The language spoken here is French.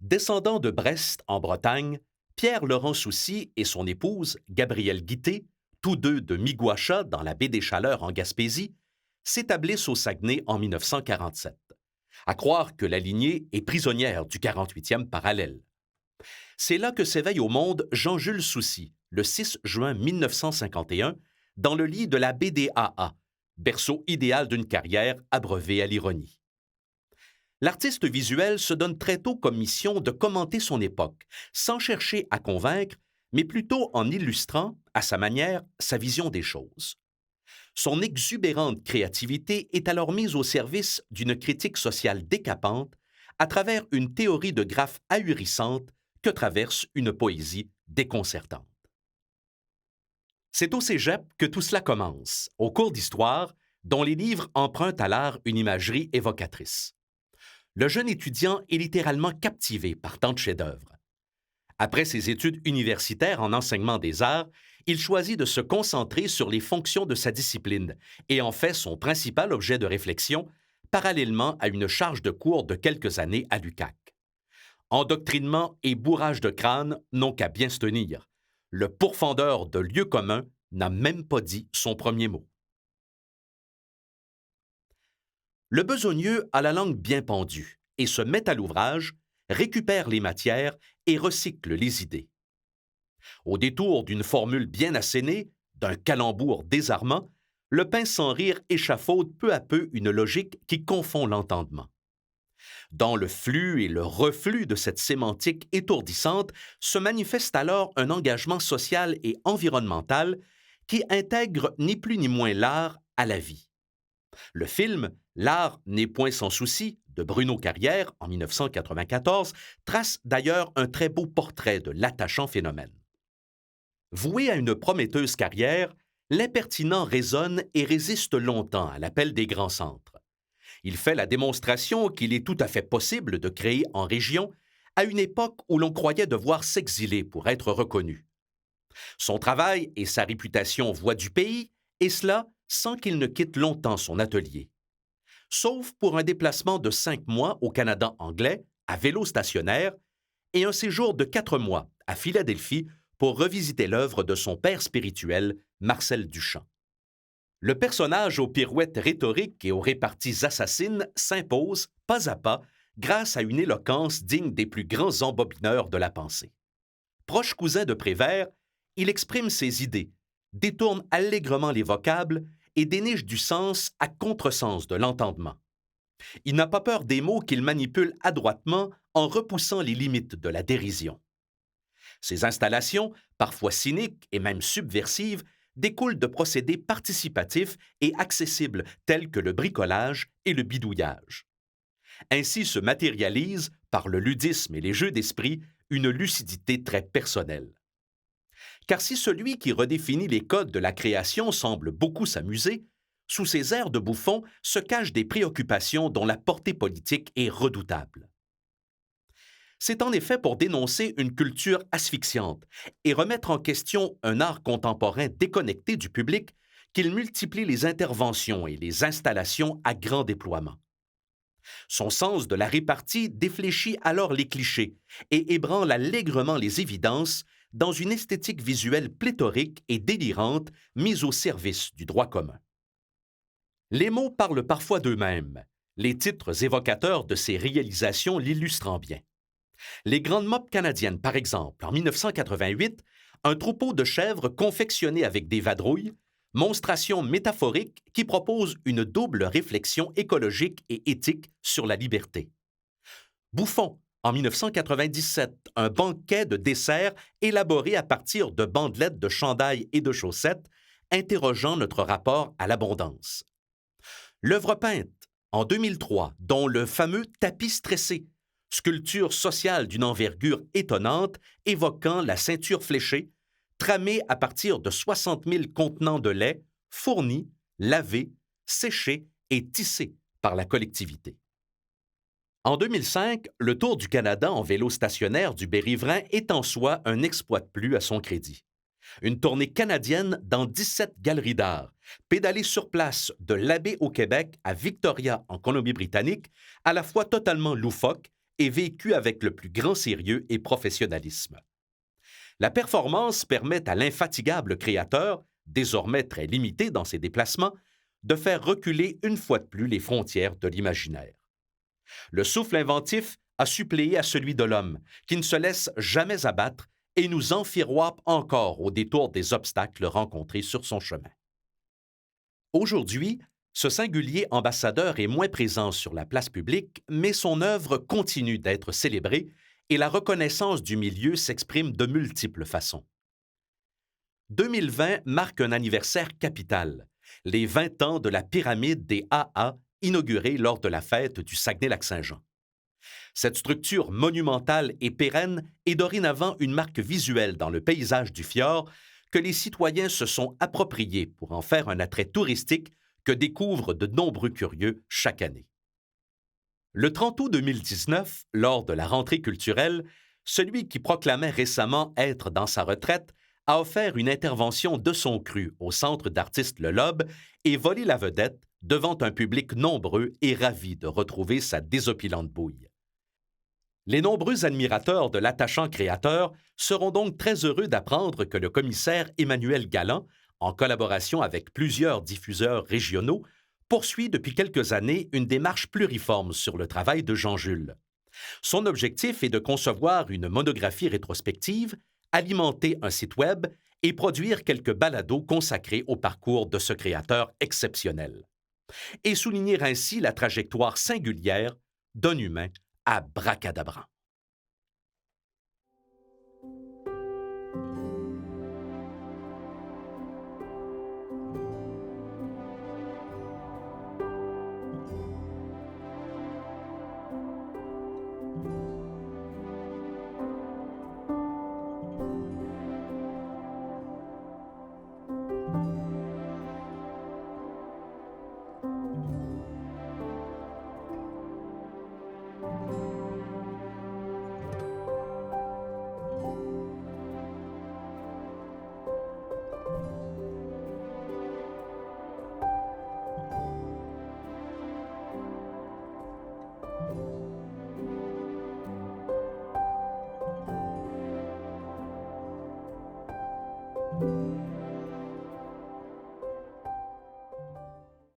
Descendant de Brest, en Bretagne, Pierre-Laurent Soucy et son épouse, Gabrielle Guité, tous deux de Miguacha, dans la baie des Chaleurs en Gaspésie, s'établissent au Saguenay en 1947. À croire que la lignée est prisonnière du 48e parallèle. C'est là que s'éveille au monde Jean-Jules Soucy, le 6 juin 1951, dans le lit de la BDAA, berceau idéal d'une carrière abreuvée à l'ironie. L'artiste visuel se donne très tôt comme mission de commenter son époque, sans chercher à convaincre, mais plutôt en illustrant, à sa manière, sa vision des choses. Son exubérante créativité est alors mise au service d'une critique sociale décapante à travers une théorie de graphe ahurissante que traverse une poésie déconcertante. C'est au cégep que tout cela commence, au cours d'histoire, dont les livres empruntent à l'art une imagerie évocatrice. Le jeune étudiant est littéralement captivé par tant de chefs-d'œuvre. Après ses études universitaires en enseignement des arts, il choisit de se concentrer sur les fonctions de sa discipline et en fait son principal objet de réflexion, parallèlement à une charge de cours de quelques années à l'UQAC. Endoctrinement et bourrage de crâne n'ont qu'à bien se tenir. Le pourfendeur de lieux communs n'a même pas dit son premier mot. Le besogneux a la langue bien pendue et se met à l'ouvrage, récupère les matières et recycle les idées. Au détour d'une formule bien assénée, d'un calembour désarmant, le pince sans rire échafaude peu à peu une logique qui confond l'entendement. Dans le flux et le reflux de cette sémantique étourdissante se manifeste alors un engagement social et environnemental qui intègre ni plus ni moins l'art à la vie. Le film L'art n'est point sans souci de Bruno Carrière en 1994 trace d'ailleurs un très beau portrait de l'attachant phénomène. Voué à une prometteuse carrière, l'impertinent résonne et résiste longtemps à l'appel des grands centres. Il fait la démonstration qu'il est tout à fait possible de créer en région à une époque où l'on croyait devoir s'exiler pour être reconnu. Son travail et sa réputation voient du pays, et cela sans qu'il ne quitte longtemps son atelier. Sauf pour un déplacement de 5 mois au Canada anglais, à vélo stationnaire, et un séjour de 4 mois à Philadelphie pour revisiter l'œuvre de son père spirituel, Marcel Duchamp. Le personnage aux pirouettes rhétoriques et aux réparties assassines s'impose, pas à pas, grâce à une éloquence digne des plus grands embobineurs de la pensée. Proche cousin de Prévert, il exprime ses idées, détourne allègrement les vocables et déniche du sens à contresens de l'entendement. Il n'a pas peur des mots qu'il manipule adroitement en repoussant les limites de la dérision. Ses installations, parfois cyniques et même subversives, découlent de procédés participatifs et accessibles tels que le bricolage et le bidouillage. Ainsi se matérialise, par le ludisme et les jeux d'esprit, une lucidité très personnelle. Car si celui qui redéfinit les codes de la création semble beaucoup s'amuser, sous ses airs de bouffon se cachent des préoccupations dont la portée politique est redoutable. C'est en effet pour dénoncer une culture asphyxiante et remettre en question un art contemporain déconnecté du public qu'il multiplie les interventions et les installations à grand déploiement. Son sens de la répartie défléchit alors les clichés et ébranle allègrement les évidences dans une esthétique visuelle pléthorique et délirante mise au service du droit commun. Les mots parlent parfois d'eux-mêmes, les titres évocateurs de ces réalisations l'illustrant bien. Les Grandes Mops canadiennes, par exemple, en 1988, un troupeau de chèvres confectionné avec des vadrouilles, monstration métaphorique qui propose une double réflexion écologique et éthique sur la liberté. Bouffon, en 1997, un banquet de desserts élaboré à partir de bandelettes de chandail et de chaussettes, interrogeant notre rapport à l'abondance. L'œuvre peinte, en 2003, dont le fameux tapis stressé, sculpture sociale d'une envergure étonnante évoquant la ceinture fléchée, tramée à partir de 60 000 contenants de lait fournis, lavés, séchés et tissés par la collectivité. En 2005, le Tour du Canada en vélo stationnaire du Berry-Vrin est en soi un exploit de plus à son crédit. Une tournée canadienne dans 17 galeries d'art, pédalée sur place de l'Abbé au Québec à Victoria en Colombie-Britannique, à la fois totalement loufoque et vécue avec le plus grand sérieux et professionnalisme. La performance permet à l'infatigable créateur, désormais très limité dans ses déplacements, de faire reculer une fois de plus les frontières de l'imaginaire. Le souffle inventif a suppléé à celui de l'homme, qui ne se laisse jamais abattre et nous enfiroipe encore au détour des obstacles rencontrés sur son chemin. Aujourd'hui, ce singulier ambassadeur est moins présent sur la place publique, mais son œuvre continue d'être célébrée et la reconnaissance du milieu s'exprime de multiples façons. 2020 marque un anniversaire capital, les 20 ans de la pyramide des AA inaugurée lors de la fête du Saguenay-Lac-Saint-Jean. Cette structure monumentale et pérenne est dorénavant une marque visuelle dans le paysage du fjord que les citoyens se sont appropriés pour en faire un attrait touristique que découvrent de nombreux curieux chaque année. Le 30 août 2019, lors de la rentrée culturelle, celui qui proclamait récemment être dans sa retraite a offert une intervention de son cru au Centre d'artistes Le Lobe et volé la vedette devant un public nombreux et ravi de retrouver sa désopilante bouille. Les nombreux admirateurs de l'attachant créateur seront donc très heureux d'apprendre que le commissaire Emmanuel Galland, en collaboration avec plusieurs diffuseurs régionaux, poursuit depuis quelques années une démarche pluriforme sur le travail de Jean Jules. Son objectif est de concevoir une monographie rétrospective, alimenter un site web et produire quelques balados consacrés au parcours de ce créateur exceptionnel. Et souligner ainsi la trajectoire singulière d'un humain abracadabrant.